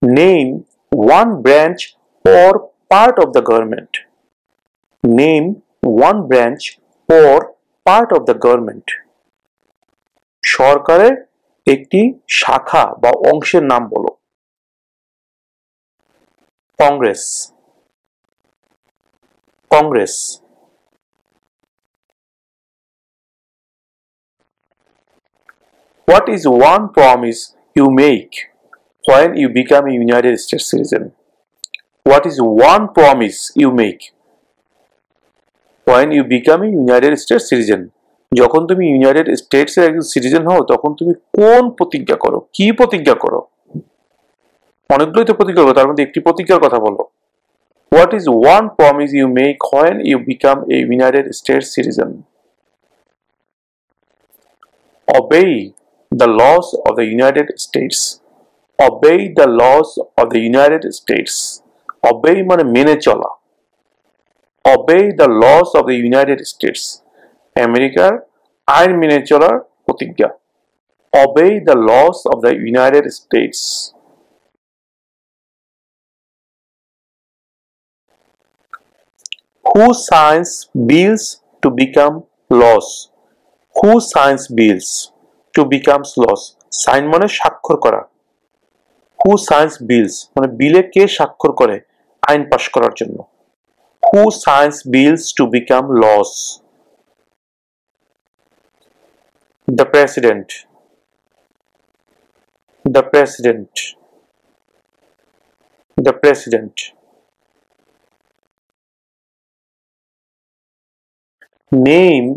Name one branch or part of the government. Name one branch or part of the government. সরকারের একটি শাখা বা অংশের নাম বলো। Congress. Congress. What is one promise you make when you become a United States citizen? What is one promise you make when you become a United States citizen? যখন তুমি United states এর একজন সিটিজেন হও তখন তুমি কোন প্রতিজ্ঞা করো, কি প্রতিজ্ঞা করো? অনেকগুলোই তো প্রতিজ্ঞা করো, তার মধ্যে একটি প্রতিজ্ঞার কথা বলো। What is one promise you make when you become a United States citizen? Obey the laws of the United States. Obey the laws of the United States. Obey মানে মেনে চলা। Obey the laws of the United States. আমেরিকার আইন মেনে চলার প্রতিজ্ঞা। Obey the laws of the United States. Who signs bills to become laws? Who signs bills to become laws? Sign মানে স্বাক্ষর করা। Who signs bills মানে বিলে কে স্বাক্ষর করে আইন পাস করার জন্য? Who signs bills to become laws? The President. The President. The President. Name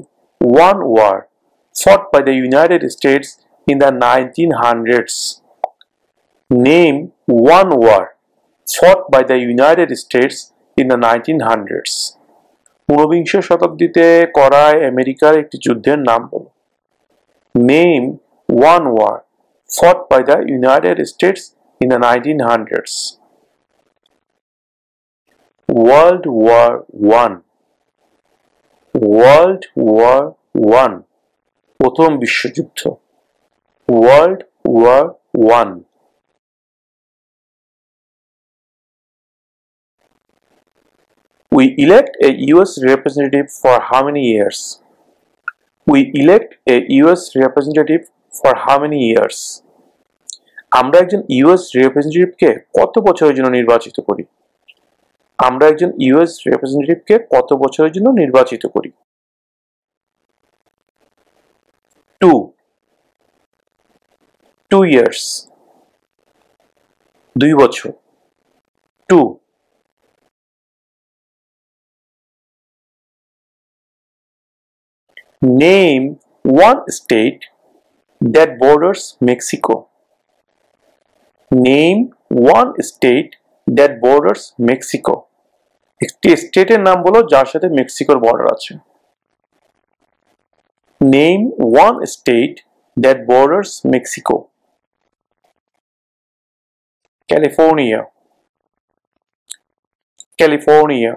one war fought by the United States in the 1900s. Name one war fought by the United States in the 1900s. ঊনবিংশ শতাব্দীতে করা আমেরিকার একটি যুদ্ধের নাম বলো। Name one war fought by the United States in the 1900s. World War I. World War I. প্রথম বিশ্বযুদ্ধ। World War I. We elect a US representative for how many years? We elect a US representative for how many years? আমরা একজন US রিপ্রেজেন্টেটিভকে কত বছরের জন্য নির্বাচিত করি? আমরা একজন ইউএস রিপ্রেজেন্টেটিভকে কত বছরের জন্য নির্বাচিত করি? 2 years. 2 বছর। 2. Name one state that borders Mexico. Name one state that borders Mexico. একটি স্টেটের নাম বলো যার সাথে মেক্সিকোর বর্ডার আছে। Name one state that borders Mexico. California. California.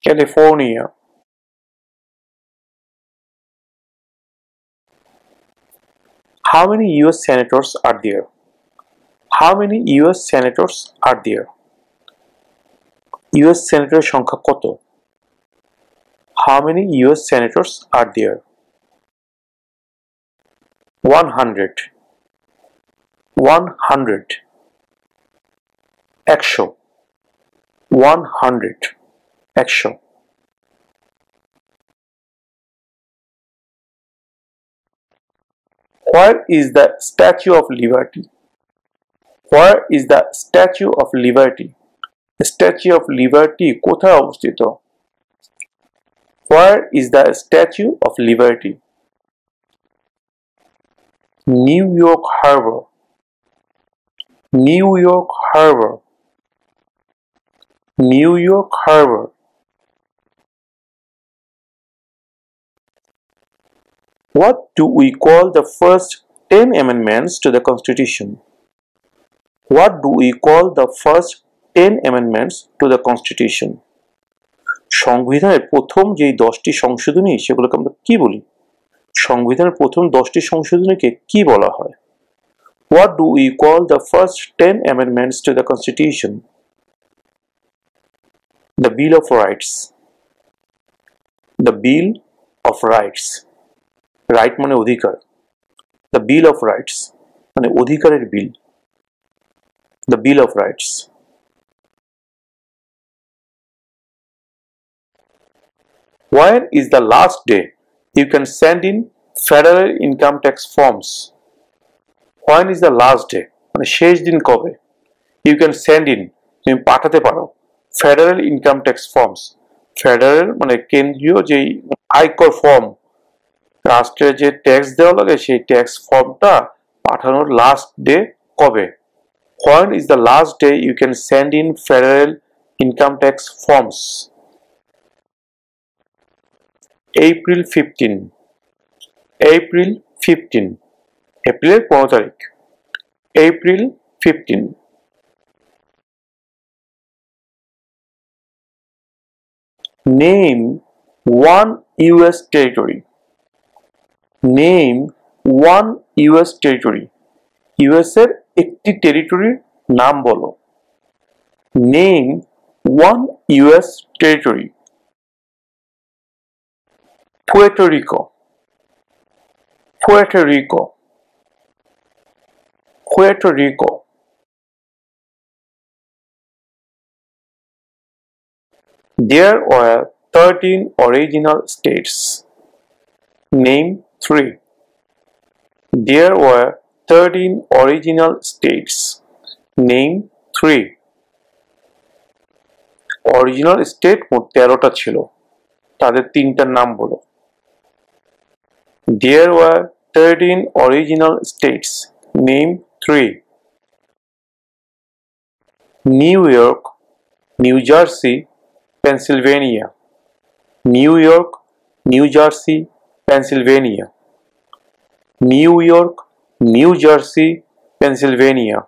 California. How many US senators are there? How many US senators are there? US senators সংখ্যা কত? How many US senators are there? 100. 100. 100. 100. 100. Where is the Statue of Liberty? Where is the Statue of Liberty? The Statue of Liberty কোথায় অবস্থিত? Where is the Statue of Liberty? New York Harbor. New York Harbor. New York Harbor. What do we call the first 10 amendments to the Constitution? What do we call the first 10 amendments to the Constitution? সংবিধানের প্রথম যেই 10টি সংশোধনী সেগুলোকে আমরা কি বলি? সংবিধানের প্রথম 10টি সংশোধনীকে কি বলা হয়? What do we call the first 10 amendments to the Constitution? The Bill of Rights. The Bill of Rights. Right মানে অধিকার. The Bill of Rights মানে অধিকারের বিল. The Bill of Rights. When is the last day you can send in federal income tax forms? When is the last day মানে শেষ দিন কবে you can send in তুমি পাঠাতে পারো federal income tax forms. Federal মানে কেন্দ্রীয় যে আয়কর ফর্ম রাষ্ট্রের যে ট্যাক্স দেওয়া লাগে সেই ট্যাক্স ফর্মটা পাঠানোর লাস্ট ডে কবে? When is the last day you can send in federal income tax forms? April 15. April 15. এপ্রিলের 15 তারিখ. April 15. Name one US territory. Name one US territory. US এর একটি টেরিটরির নাম বলো. Name one US territory. Puerto Rico. Puerto Rico. Puerto Rico. There were 13 original states. Name 3. There were 13 original states. Name 3. Original state মোট 13টা ছিল. তাদের তিনটার নাম বলো. There were 13 original states. Name 3. New York, New Jersey, Pennsylvania. New York, New Jersey, Pennsylvania. New York, New Jersey, Pennsylvania.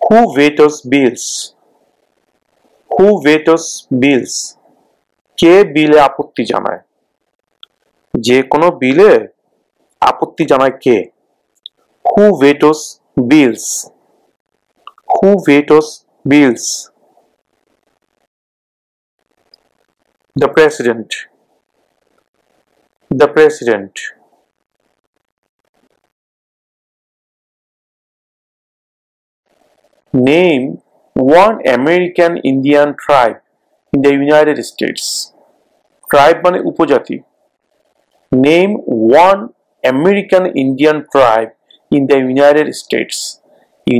Who vetoes bills? Who vetoes bills? কে বিলে আপত্তি জানায়? যে কোনো বিলে আপত্তি জানায় কে? Who vetoes bills? Who vetoes bills? The President. The President. Name one American Indian tribe in the United States. Tribe মানে উপজাতি. Name one American Indian tribe in the United States.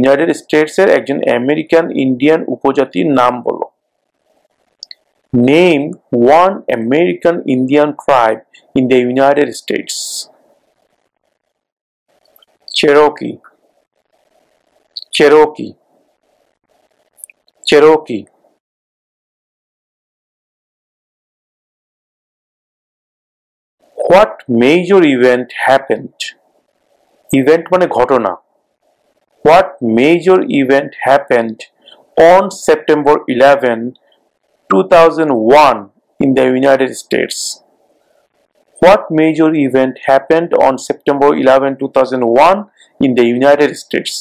United States এর একজন American Indian উপজাতির নাম বলো. Name one American Indian tribe in the United States. Cherokee. Cherokee. Cherokee. What major event happened? Event মানে ঘটনা. What major event happened on September 11, 2001 in the United States? What major event happened on September 11, 2001 in the United States?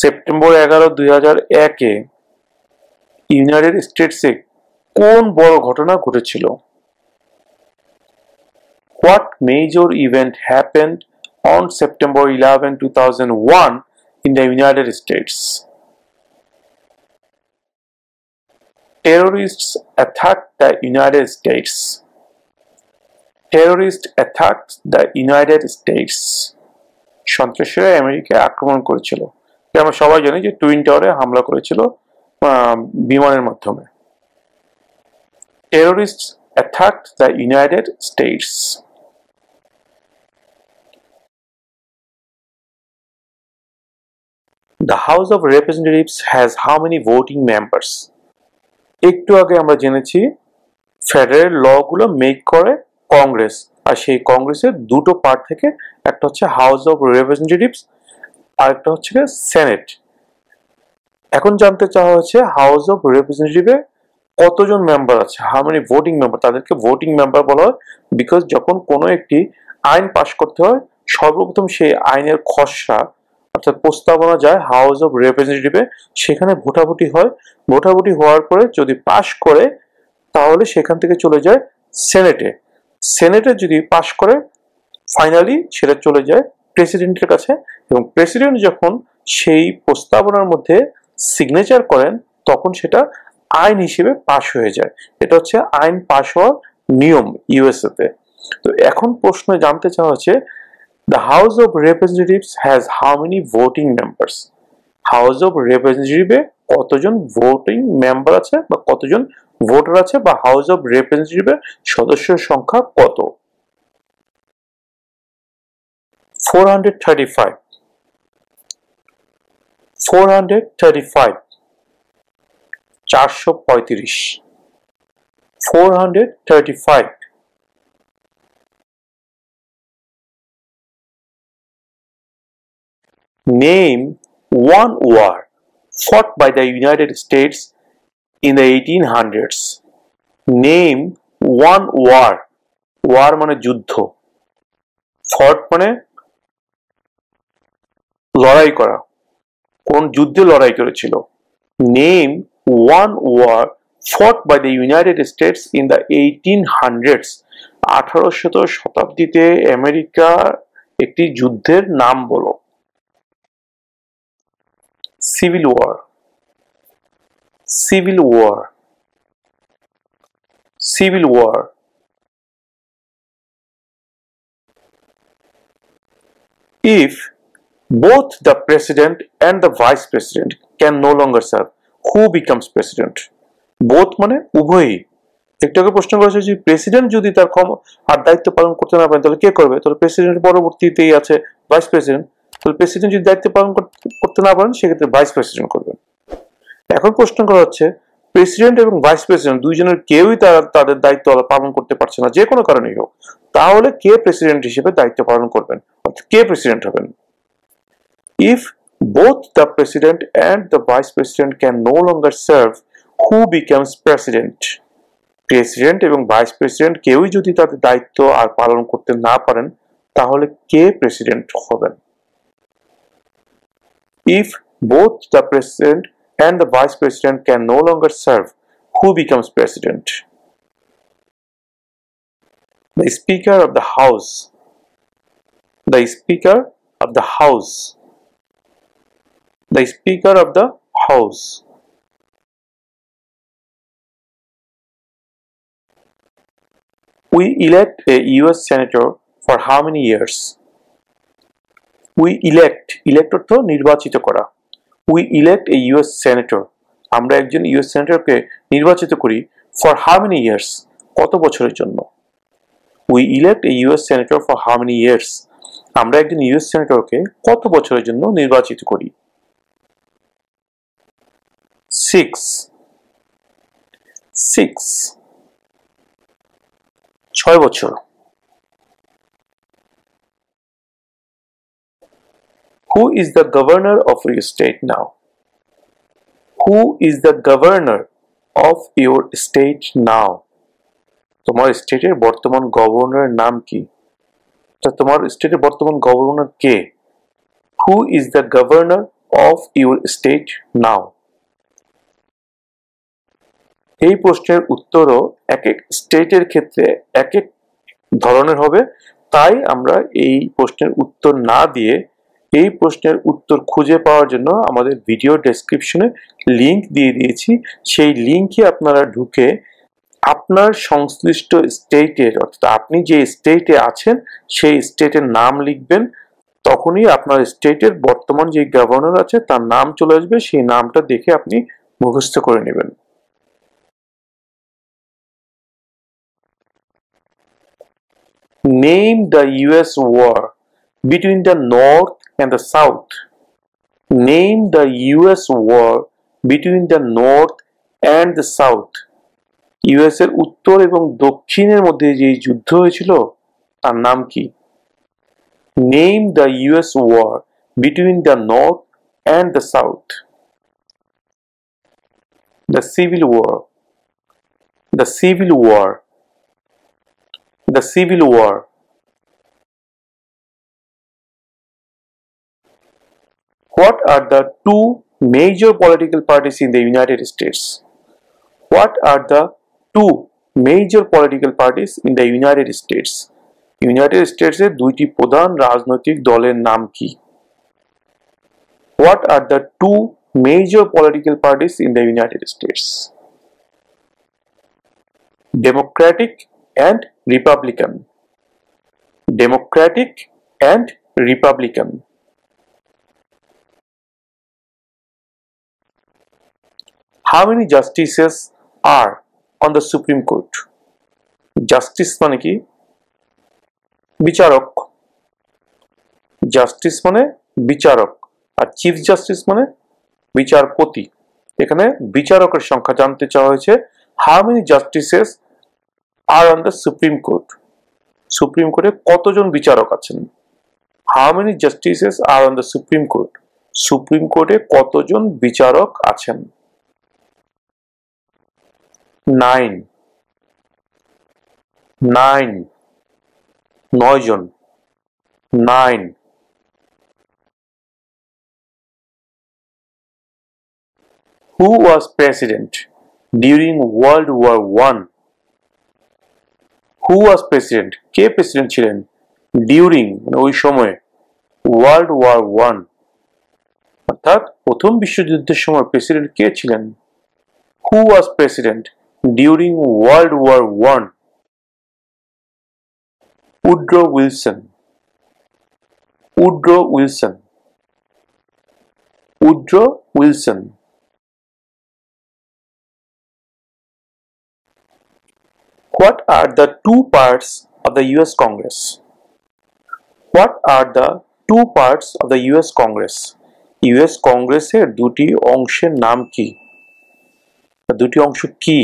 September 11, 2001 A United স্টেটসে কোন বড় ঘটনা ঘটেছিল? What major event happened on September 11, 2001 in the United States? Terrorists attacked the United States. Terrorists attacked the United States. সন্ত্রাসীরা আমেরিকায় আক্রমণ করেছিল. আমরা সবাই জানি যে টুইন টাওয়ারে হামলা করেছিল বিমানের মাধ্যমে. Terrorists attacked the United States. The House of Representatives has how many voting members? একটু আগে আমরা জেনেছি ফেডারেল ল গুলো মেক করে কংগ্রেস, আর সেই কংগ্রেসের দুটো পার্ট থেকে একটা হচ্ছে হাউস অফ রিপ্রেজেন্টেটিভস আর একটা হচ্ছে সেনেট। এখন জানতে চাওয়া হচ্ছে হাউস অফ রিপ্রেজেন্টেটিভে কতজন মেম্বার আছে, হাউ মেনি ভোটিং মেম্বার, তাদেরকে ভোটিং মেম্বার বলা হয়। বিকজ যখন কোনো একটি আইন পাশ করতে হয়, সর্বপ্রথম সেই আইনের খসড়া অর্থাৎ প্রস্তাবনা যায় হাউস অফ রিপ্রেজেন্টেটিভে, সেখানে ভোটাভুটি হয়। ভোটাভুটি হওয়ার পরে যদি পাশ করে তাহলে সেখান থেকে চলে যায় সেনেটে। সেনেটে যদি পাশ করে ফাইনালি সেটা চলে যায় প্রেসিডেন্টের কাছে, এবং প্রেসিডেন্ট যখন সেই প্রস্তাবনার মধ্যে সিগনেচার করেন তখন সেটা আইন হিসেবে পাশ হয়ে যায়। এটা হচ্ছে আইন পাশ হওয়ার নিয়ম ইউএসএ তে। তো এখন প্রশ্ন জানতে চাওয়া হচ্ছে, the House of Representatives has how many voting members. House of রিপ্রেজেন্টেটিভে কতজন ভোটিং মেম্বার আছে বা কতজন ভোটার আছে, বা হাউস অফ রিপ্রেজেন্টেটিভের সদস্যের সংখ্যা কত? 435, 435, 435, 435। Name one war fought by the United States in the 1800s. Name one war. War মানে যুদ্ধ, fought মানে লড়াই করা, কোন যুদ্ধে লড়াই করেছিল। Name one war fought by the United States in the 1800s. 1800 শতাব্দীতে আমেরিকার একটি যুদ্ধের নাম বলো। Civil War, Civil War, Civil War. If both the president and the vice president can no longer serve, who becomes president? Both মানে উভয়ই। একটু আগে প্রশ্ন করেছে যে প্রেসিডেন্ট যদি তার আর দায়িত্ব পালন করতে না পারেন তাহলে কে করবে? তাহলে প্রেসিডেন্ট পরবর্তীতেই আছে ভাইস প্রেসিডেন্ট। তাহলে প্রেসিডেন্ট যদি দায়িত্ব পালন করতে না পারেন সেক্ষেত্রে ভাইস প্রেসিডেন্ট করবেন। এখন প্রশ্ন করা হচ্ছে, প্রেসিডেন্ট এবং ভাইস প্রেসিডেন্ট দুইজনের কেউই তাদের দায়িত্ব পালন করতে পারছে না, যে কোনো কারণেই হোক, তাহলে কে প্রেসিডেন্ট হিসেবে দায়িত্ব পালন করবেন, অর্থাৎ কে প্রেসিডেন্ট হবেন? If both the president and the vice president can no longer serve, who becomes president? President এবং ভাইস প্রেসিডেন্ট কেউই যদি তাদের দায়িত্ব আর পালন করতে না পারেন তাহলে কে প্রেসিডেন্ট হবেন? If both the president and the vice president can no longer serve, who becomes president? The Speaker of the House. The Speaker of the House. The Speaker of the House. We elect a US Senator for how many years? We elect অর্থ নির্বাচিত করা। We elect a US Senator. আমরা একজন US সেনেটরকে নির্বাচিত করি for how many years? কত বছরের জন্য? We elect a US Senator for how many years? আমরা একজন US সেনেটরকে কত বছরের জন্য নির্বাচিত করি? 6, 6 বছর। Who is the governor of your state now? Who is the governor of your state now? তোমার স্টেটের বর্তমান গভর্নরের নাম কি? তোমার স্টেটের বর্তমান governor K? Who is the governor of your state now? এই প্রশ্নের উত্তরও এক এক স্টেটের ক্ষেত্রে এক এক ধরনের হবে, তাই আমরা এই প্রশ্নের উত্তর না দিয়ে এই প্রশ্নের উত্তর খুঁজে পাওয়ার জন্য আমাদের ভিডিও ডেসক্রিপশনে লিংক দিয়ে দিয়েছি। সেই লিংকে আপনারা ঢুকে আপনার সংশ্লিষ্ট স্টেটের, অর্থাৎ আপনি যে স্টেটে আছেন সেই স্টেটের নাম লিখবেন, তখনই আপনার স্টেটের বর্তমান যে গভর্নর আছে তার নাম চলে আসবে, সেই নামটা দেখে আপনি মুখস্থ করে নেবেন। Name the US war between the North and the South. Name the US war between the North and the South. US এর উত্তর এবং দক্ষিণের মধ্যে যে যুদ্ধ হয়েছিল তার নাম কি? Name the US war between the North and the South. The Civil War. The Civil War. The Civil War. What are the two major political parties in the United States? What are the two major political parties in the United States? United States এর দুইটি প্রধান রাজনৈতিক দলের নাম কি? What are the two major political parties in the United States? Democratic and Republican. Democratic and Republican. How many justices are on the Supreme Court? Justice মানে কি? বিচারক। Justice মানে বিচারক আর চিফ জাস্টিস মানে বিচারপতি। এখানে বিচারকের সংখ্যা জানতে চাওয়া হয়েছে। How many justices are on the Supreme Court? Supreme কোর্টে কতজন বিচারক আছেন? How many justices are on the Supreme Court? Supreme কোর্টে কতজন বিচারক আছেন? 9 জন 9 Who was president during World War I? Who was president? K president ছিলেন during মানে ওই সময়ে World War I অর্থাৎ প্রথম বিশ্বযুদ্ধের সময় প্রেসিডেন্ট কে ছিলেন? Who was president during World War I? Woodrow Wilson. Woodrow Wilson. Woodrow Wilson. What are the two parts of the US Congress? What are the two parts of the US Congress? US Congress এর দুটি অংশের নাম কি? দুটি অংশ কি?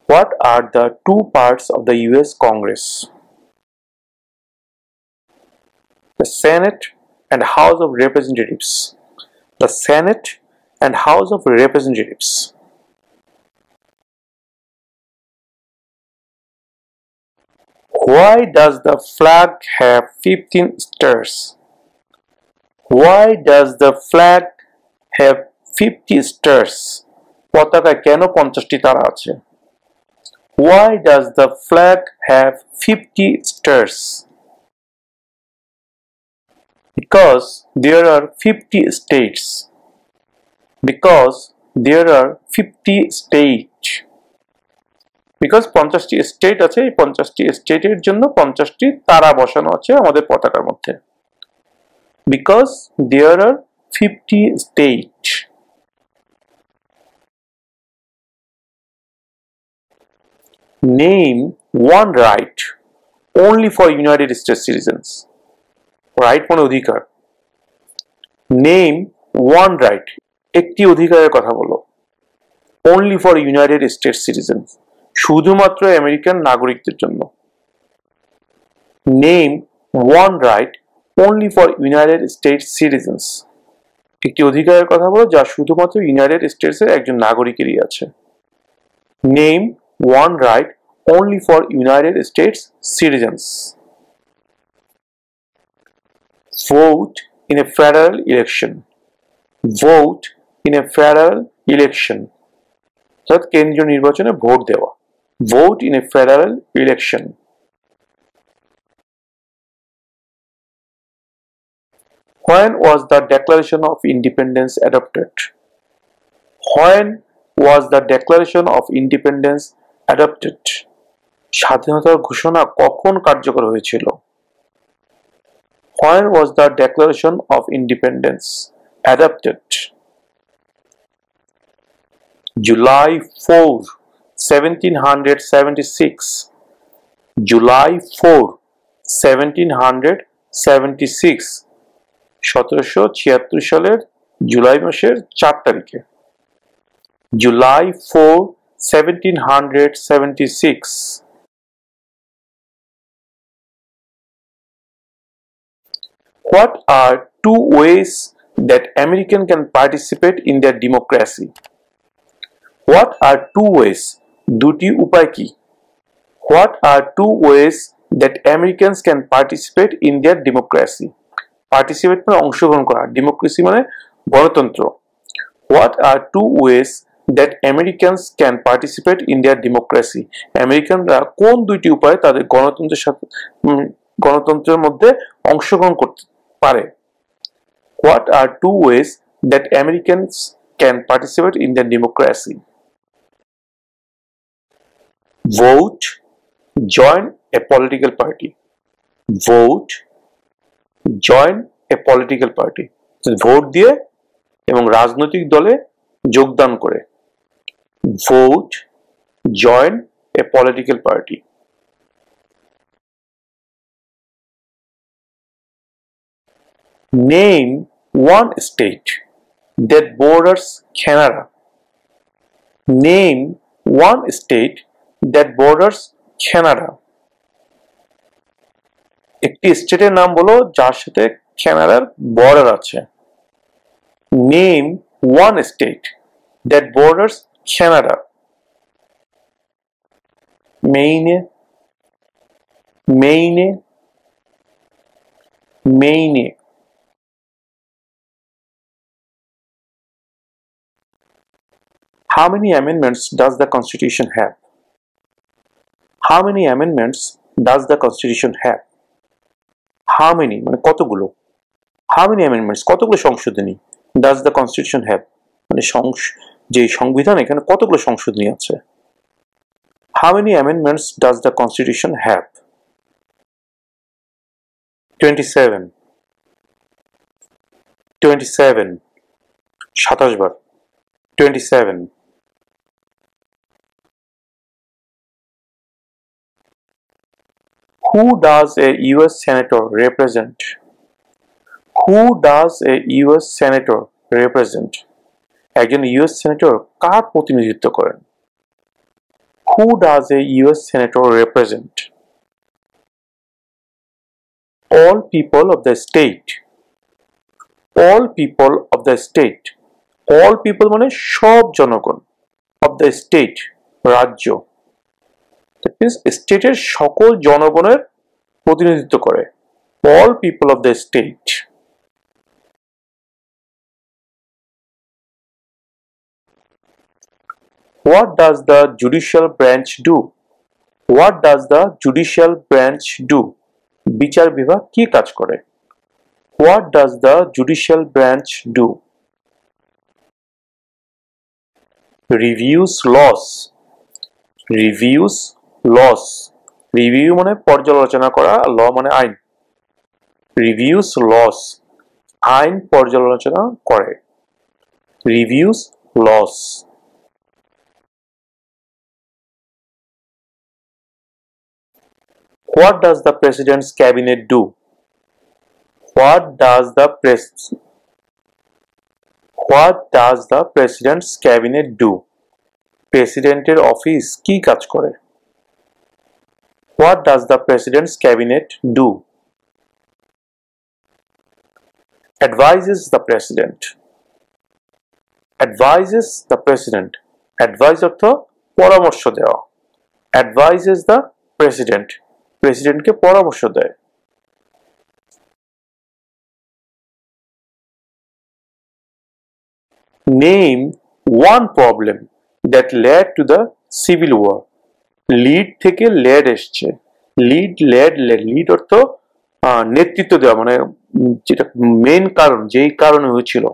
What are the two parts of the US Congress? The Senate and House of Representatives. The Senate and House of Representatives. Why does the flag have 15 stars? Why does the flag have 50 stars? পতাকায় কেন 50টি তারা আছে? Why does the flag have 50 stars? Because there are 50 states. Because there are 50 states. Because 50টি state আছে, এই 50টি স্টেটের জন্য 50টি তারা বসানো আছে আমাদের পতাকার মধ্যে। Because there are 50 states. Name one right only for United States citizens. Right মানে অধিকার। Name one right. একটি অধিকারের কথা বলো। Only for United States citizens. শুধুমাত্র আমেরিকান নাগরিকদের জন্য। Name one right only for United States citizens. একটি অধিকারের কথা বলো যা শুধুমাত্র ইউনাইটেড স্টেটসের একজন নাগরিকেরই আছে। Name one right only for United States citizens. Vote in a federal election. Vote in a federal election. অর্থাৎ কেন্দ্রীয় নির্বাচনে ভোট দেওয়া। Vote in a federal election. When was the Declaration of Independence adopted? When was the Declaration of Independence adopted? স্বাধীনতার ঘোষণা কখন কার্যকর হয়েছিল? When was the Declaration of Independence adopted? July 4, 1776. July 4, 1776. 1776 সালের জুলাই মাসের 4 তারিখে। July 4, 1776. What are two ways that Americans can participate in their democracy? What are two ways দুটি উপায় কি? What are two ways that Americans can participate in their democracy? Participate মানে অংশগ্রহণ করা, democracy মানে গণতন্ত্র। What are two ways that Americans can participate in their democracy? আমেরিকানরা কোন দুইটি উপায়ে তাদের গণতন্ত্রের মধ্যে অংশগ্রহণ করতে পারে? What are two ways that Americans can participate in their democracy? Vote, join a political party. Vote, join a political party. Vote দিয়ে এবং রাজনৈতিক দলে যোগদান করে। Vote, join a political party. Name one state that borders Canada. Name one state that borders Canada. একটি স্টেটের নাম বলো যার সাথে কানাডার বর্ডার আছে। Name one state that borders Canada. Maine, Maine, Maine. How many amendments does the Constitution have? How many amendments does the Constitution have? How many মানে কতগুলো? How many amendments কতগুলো সংশোধনী does the Constitution have? মানে যে সংবিধান এখানে কতগুলো সংশোধনী আছে? How many amendments does the Constitution have? 27 27 27 bar 27 Who does a US senator represent? Who does a US senator represent? একজন US senator কার প্রতিনিধিত্ব করেন? Who does a US senator represent? All people of the state. All people of the state. All people মানে সব জনগণ of the state রাজ্য। That means স্টেটের সকল জনগণের প্রতিনিধিত্ব করে। All people of the state. What does the judicial branch do? What does the judicial branch do? বিচার বিভাগ কি কাজ করে? What does the judicial branch do? Reviews laws. Reviews laws. Review মানে পর্যালোচনা করা, law মানে আইন। Reviews laws. আইন পর্যালোচনা করে। Reviews laws. What does the president's cabinet do? What does the president's cabinet do? প্রেসিডেন্টের অফিস কি কাজ করে? What does the president's cabinet do? Advises the president. Advises the president. Advise অর্থ পরামর্শ দেওয়া। Advises the president. প্রেসিডেন্টকে পরামর্শ দেয়। Name one problem that led to the civil war. Lead থেকে led এসছে। lead অর্থ নেতৃত্ব দেওয়া মানে যেটা মেইন কারণ যেই কারণে হয়েছিল।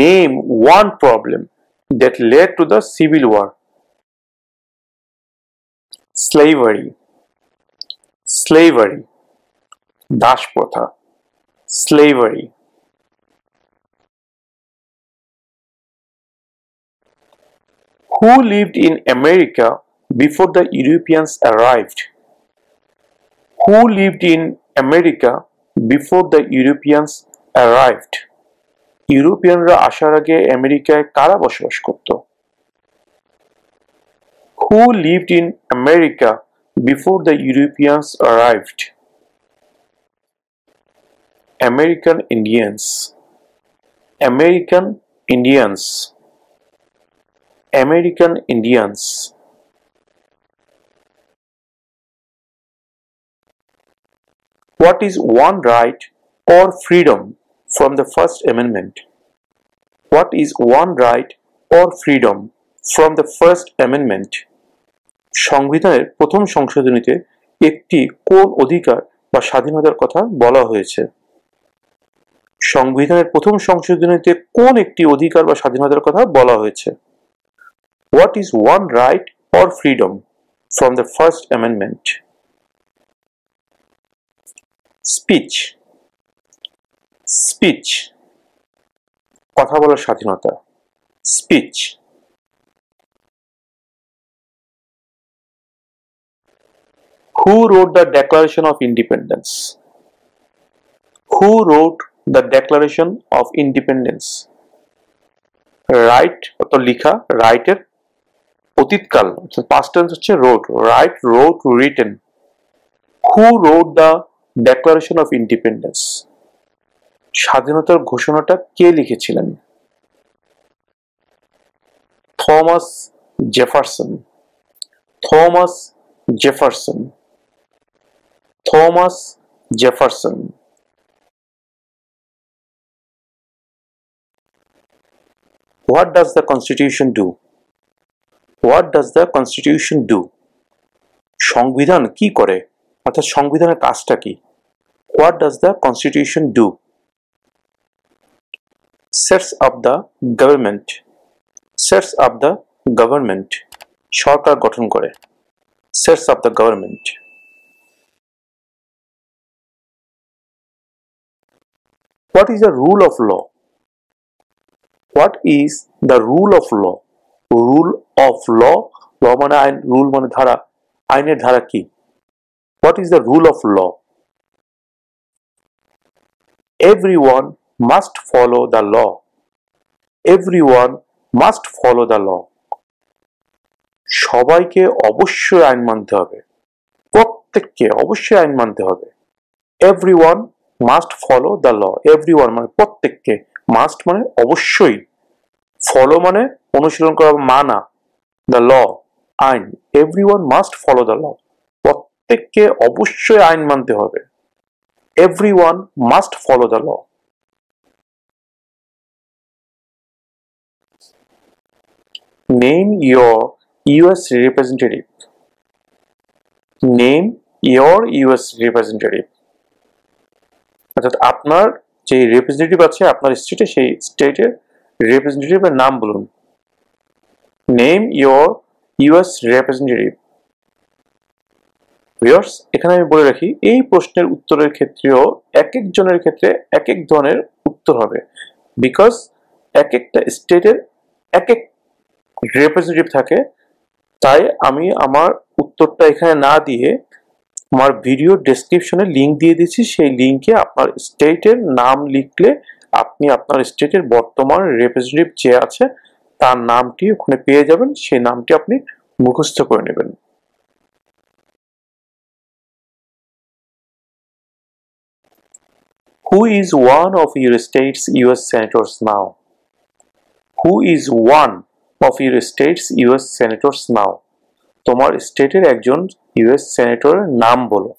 Name one problem that led to the civil war. Slavery. Slavery. Das প্রথা। Slavery. Who lived in America before the Europeans arrived? Who lived in America before the Europeans arrived? ইউরোপিয়ানরা আসার আগে আমেরিকায় কারা বসবাস করত? Who lived in America before the Europeans arrived? American Indians. American Indians. American Indians. What is one right or freedom from the First Amendment? What is one right or freedom from the First Amendment? সংবিধানের প্রথম সংশোধনীতে একটি কোন অধিকার বা স্বাধীনতার কথা বলা হয়েছে? সংবিধানের প্রথম সংশোধনীতে কোন একটি অধিকার বা স্বাধীনতার কথা বলা হয়েছে? What is one right or freedom from the First Amendment? Speech. Speech. কথা বলার স্বাধীনতা. Speech. Who wrote the Declaration of Independence? Who wrote the Declaration of Independence? Write অর্থাৎ লিখা, write এর অতীতকাল অর্থাৎ past tense হচ্ছে wrote, write, wrote, written. Who wrote the Declaration of Independence? স্বাধীনতার ঘোষণাটা কে লিখেছিলেন? Thomas Jefferson. Thomas Jefferson. Thomas Jefferson. What does the Constitution do? What does the Constitution do? সংবিধান কি করে? অর্থাৎ সংবিধানের কাজটা কি? What does the Constitution do? Sets up the government. Sets up the government. সরকার গঠন করে. Sets up the government. What is the rule of law? What is the rule of law? Rule of law. Law মানে আইন, rule মানে ধারা. আইনের ধারা কি? What is the rule of law? Everyone must follow the law. Everyone must follow the law. সবাইকে অবশ্যই আইন মানতে হবে. প্রত্যেককে অবশ্যই আইন মানতে হবে. Everyone must follow the law. Everyone মানে প্রত্যেককে, must মানে অবশ্যই, follow মানে অনুসরণ করা, মানা, the law আইন. Everyone must follow the law. প্রত্যেককে অবশ্যই আইন মানতে হবে. Everyone must follow the law. Name your US representative. Name your US representative. অর্থাৎ আপনার যে রিপ্রেজেন্টেটিভ আছে আপনার স্টেটে, সেই স্টেটের রিপ্রেজেন্টেটিভের নাম বলুন. Name your US representative. Viewers, এখানে আমি বলে রাখি, এই প্রশ্নের উত্তরের ক্ষেত্রেও এক একজনের ক্ষেত্রে এক এক ধরনের উত্তর হবে, বিকজ এক একটা স্টেটের এক এক রিপ্রেজেন্টেটিভ থাকে. তাই আমি আমার উত্তরটা এখানে না দিয়ে আমার ভিডিও ডেসক্রিপশনে লিঙ্ক দিয়ে দিচ্ছি. সেই লিঙ্কে আপনার স্টেটের নাম লিখলে আপনি আপনার স্টেটের বর্তমান রিপ্রেজেন্টেটিভ যে আছে তার নামটি ওখানে পেয়ে যাবেন. সেই নামটি আপনি মুখস্থ করে নেবেন. Who is one of your state's US senators now? Who is one of your state's US senators now? তোমার স্টেটের একজন ইউএস সেনেটরের নাম বলো.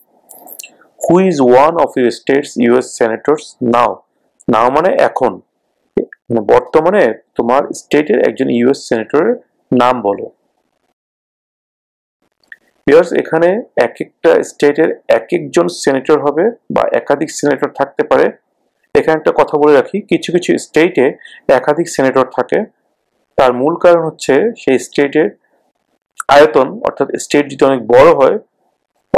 Who is one of your state's US senators now? Now মানে এখন, মানে বর্তমানে তোমার স্টেটের একজন ইউএস সেনেটরের নাম বলো. ভিউয়ার্স, এখানে এক একটা স্টেটের এক একজন সেনেটর হবে বা একাধিক সেনেটর থাকতে পারে. এখানে একটা কথা বলে রাখি, কিছু কিছু স্টেটে একাধিক সেনেটর থাকে. তার মূল কারণ হচ্ছে সেই স্টেটের আয়তন, অর্থাৎ স্টেট যদি অনেক বড় হয়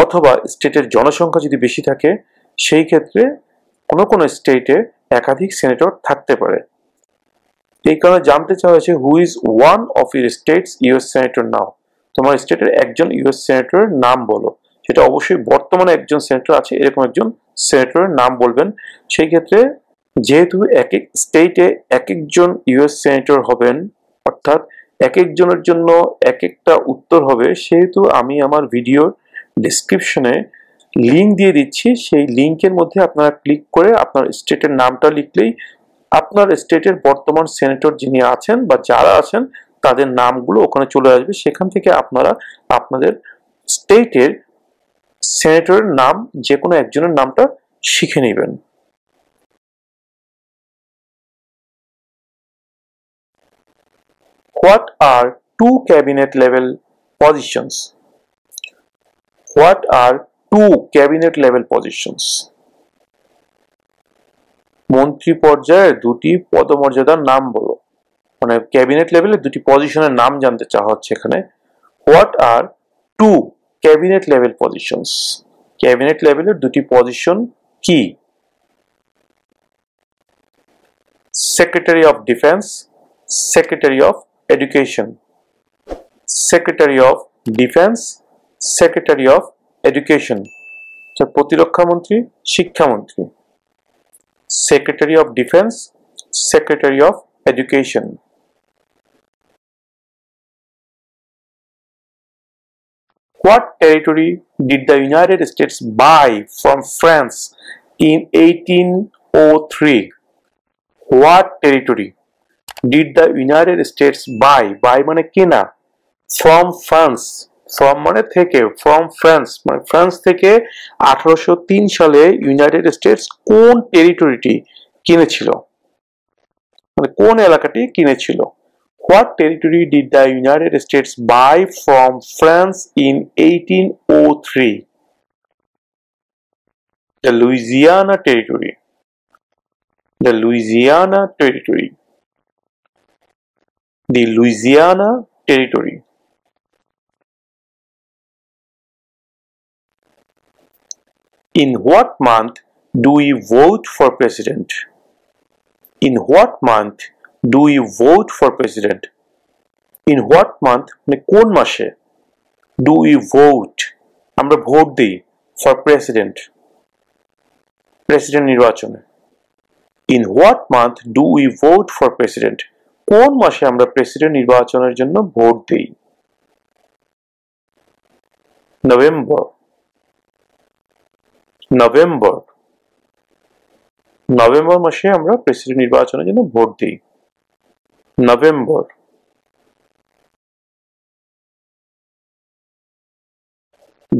অথবা স্টেটের জনসংখ্যা যদি বেশি থাকে, সেই ক্ষেত্রে কোনো কোনো স্টেটে একাধিক সেনেটর থাকতে পারে. এই কারণে জানতে চাওয়া হয়েছে, who is one of your states US senator now? তোমার স্টেটের একজন ইউএস সেনেটরের নাম বলো. সেটা অবশ্যই বর্তমানে একজন সেনেটর আছে এরকম একজন সেনেটরের নাম বলবেন. সেই ক্ষেত্রে যেহেতু এক এক স্টেটে এক একজন ইউএস সেনেটর হবেন, অর্থাৎ এক একজনের জন্য এক একটা উত্তর হবে, সেহেতু আমি আমার ভিডিও ডেসক্রিপশনে লিঙ্ক দিয়ে দিচ্ছি. সেই লিঙ্কের মধ্যে আপনারা ক্লিক করে আপনার স্টেটের নামটা লিখলেই আপনার স্টেটের বর্তমান সেনেটর যিনি আছেন বা যারা আছেন তাদের নামগুলো ওখানে চলে আসবে. সেখান থেকে আপনারা আপনাদের স্টেটের সেনেটরের নাম যে কোনো একজনের নামটা শিখে নেবেন। What are two cabinet level positions? What are two cabinet level positions? মন্ত্রী পর্যায়ে দুটি পদমর্যাদার নাম বলো। মানে ক্যাবিনেট লেভেলে দুটি পজিশনের নাম জানতে চাওয়া হচ্ছে এখানে। What are two cabinet level positions? Cabinet লেভেলের দুটি পজিশন কি? Secretary of Defense, Secretary of Education. Secretary of Defense, Secretary of Education. প্রতিরক্ষা মন্ত্রী, শিক্ষামন্ত্রী। Secretary of Defense, Secretary of Education. What territory did the United States buy from France in 1803? What territory did the United States buy মানে কেনা, from France, from মানে থেকে, from France মানে France থেকে 1803 সালে ইউনাইটেড স্টেটস কোন টেরিটরিটি কিনেছিল, মানে কোন এলাকাটি কিনেছিল? What territory did the United States buy from France in 1803? The Louisiana Territory. The Louisiana Territory. The Louisiana Territory. In what month do we vote for president? In what month do we vote for president? In what month মানে কোন মাসে do we vote আমরা vote দিই for president, president নির্বাচনে? In what month do we vote for president? কোন মাসে আমরা president নির্বাচনের জন্য ভোট দিই? নভেম্বর। নভেম্বর, নভেম্বর মাসে আমরা প্রেসিডেন্ট নির্বাচনের জন্য ভোট দিই। November.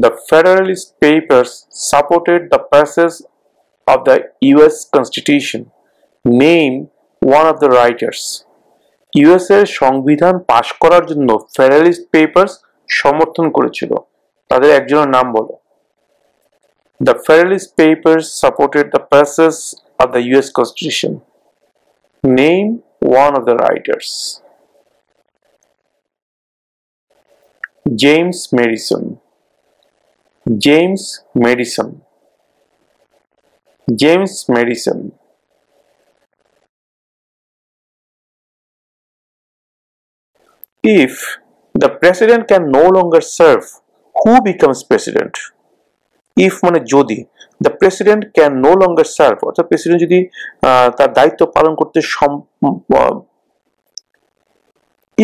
The Federalist Papers supported the passage of the US Constitution. Name one of the writers. US এর সংবিধান পাশ করার জন্য ফেডারেলিস্ট পেপারস সমর্থন করেছিল, তাদের একজনের নাম বলো। The Federalist Papers supported the passage of the US Constitution. Name one of the writers. James Madison. James Madison. James Madison. If the president can no longer serve, who becomes president? If মানে যদি, the president can no longer serve, অর্থাৎ president যদি তার দায়িত্ব পালন করতে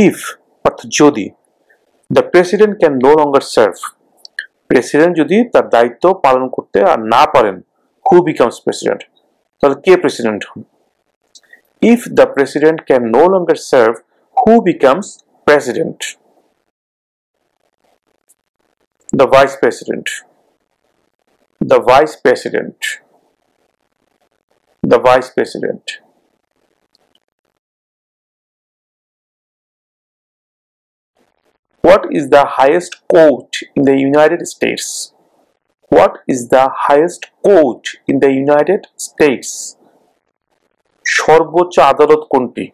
if অর্থাৎ যদি, the president can no longer serve, president যদি তার দায়িত্ব পালন করতে আর না পারেন, who becomes president, তাহলে কে প্রেসিডেন্ট হন? If the president can no longer serve, who becomes president? The vice president. The vice president. The vice president. What is the highest court in the United States? What is the highest court in the United States? সর্বোচ্চ আদালত কোনটি?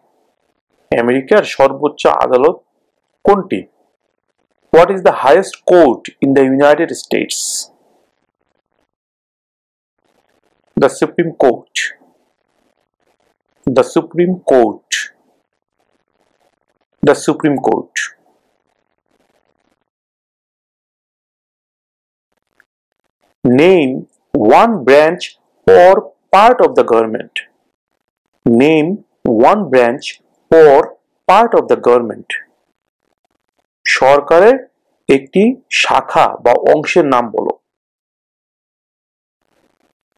আমেরিকার সর্বোচ্চ আদালত কোনটি? What is the highest court in the United States? The Supreme Court. The Supreme Court. The Supreme Court. Name one branch or part of the government. Name one branch or part of the government. সরকারের একটি শাখা বা অংশের নাম বলো।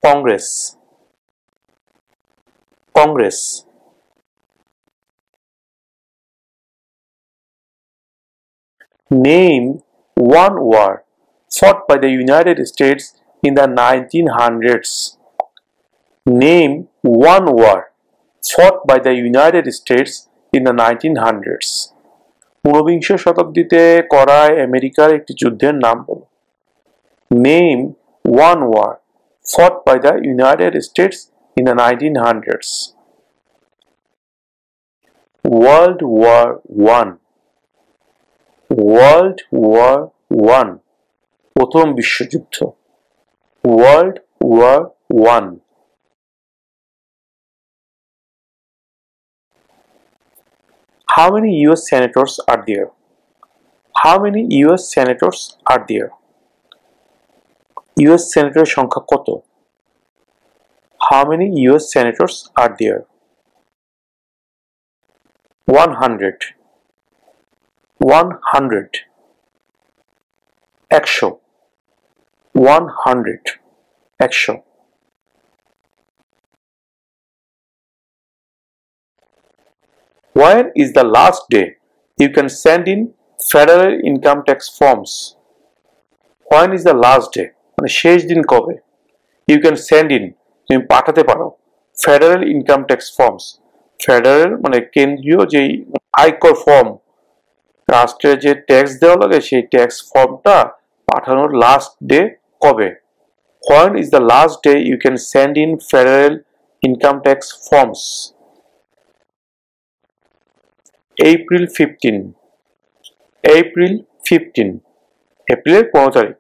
Congress. Congress. Name one word fought by the United States in the 1900s. Name one war fought by the United States in the 1900s. ঊনবিংশ শতাব্দীতে করা আমেরিকার একটি যুদ্ধের নাম বলো। Name one war fought by the United States in the 1900s. World War I. World War I. প্রথম বিশ্বযুদ্ধ। World War I. How many US senators are there? How many US senators are there? US senator সংখ্যা কত? How many US senators are there? 100. 100. 100. 100. 100. When is the last day you can send in federal income tax forms? When is the last day? মানে শেষ দিন কবে? You can send in, তুমি পাঠাতে পারো federal income tax forms. Federal মানে কেন্দ্রীয় যে আয়কর ফর্ম, রাষ্ট্রের যে ট্যাক্স দেওয়া লাগে সেই ট্যাক্স ফর্মটা পাঠানোর লাস্ট ডে কবে? When is the last day you can send in federal income tax forms? April 15. April 15. এপ্রিলের 15 তারিখ।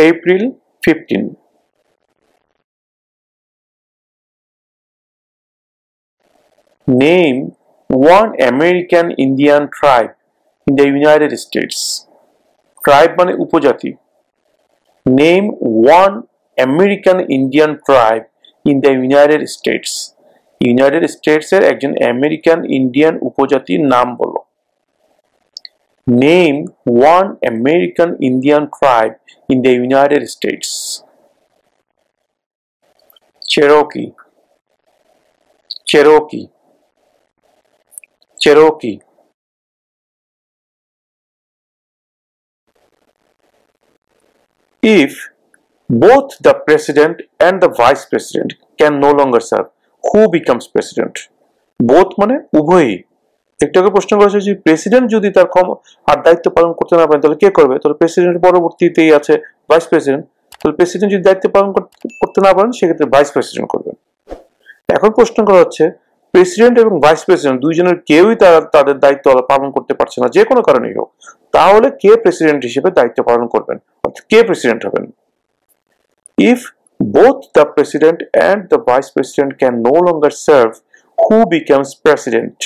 April 15. Name one American Indian tribe in the United States. Tribe মানে উপজাতি। Name one American Indian tribe in the United States. United States এর একজন American Indian উপজাতির নাম বলো। Name one American Indian tribe in the United States. Cherokee. Cherokee. Cherokee. If both the president and the vice president can no longer serve, who becomes president? Both মানে উভয়ই। একটাকে প্রশ্ন করা হয়েছে যে প্রেসিডেন্ট যদি তার আর দায়িত্ব পালন করতে না পারেন তাহলে কে করবে? তাহলে প্রেসিডেন্টের পরবর্তীতেই আছে ভাইস প্রেসিডেন্ট। তাহলে প্রেসিডেন্ট যদি দায়িত্ব পালন করতে না পারেন সেক্ষেত্রে ভাইস প্রেসিডেন্ট করবেন। এখন প্রশ্ন করা হচ্ছে প্রেসিডেন্ট এবং ভাইস প্রেসিডেন্ট দুইজনের কেউই তাদের দায়িত্ব পালন করতে পারছে না, যে কোনো কারণেই হোক, তাহলে কে প্রেসিডেন্ট হিসেবে দায়িত্ব পালন করবেন, অর্থাৎ কে প্রেসিডেন্ট হবেন? If both the president and the vice president can no longer serve, who becomes president?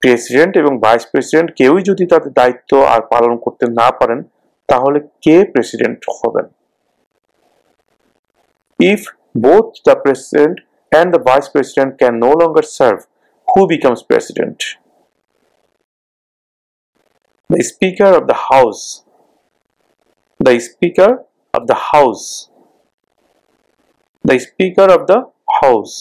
President এবং ভাইস প্রেসিডেন্ট কেউই যদি তাদের দায়িত্ব আর পালন করতে না পারেন তাহলে কে প্রেসিডেন্ট হবেন? If both the president and the vice president can no longer serve, who becomes president? The Speaker of the House. The Speaker of the House. The Speaker of the House.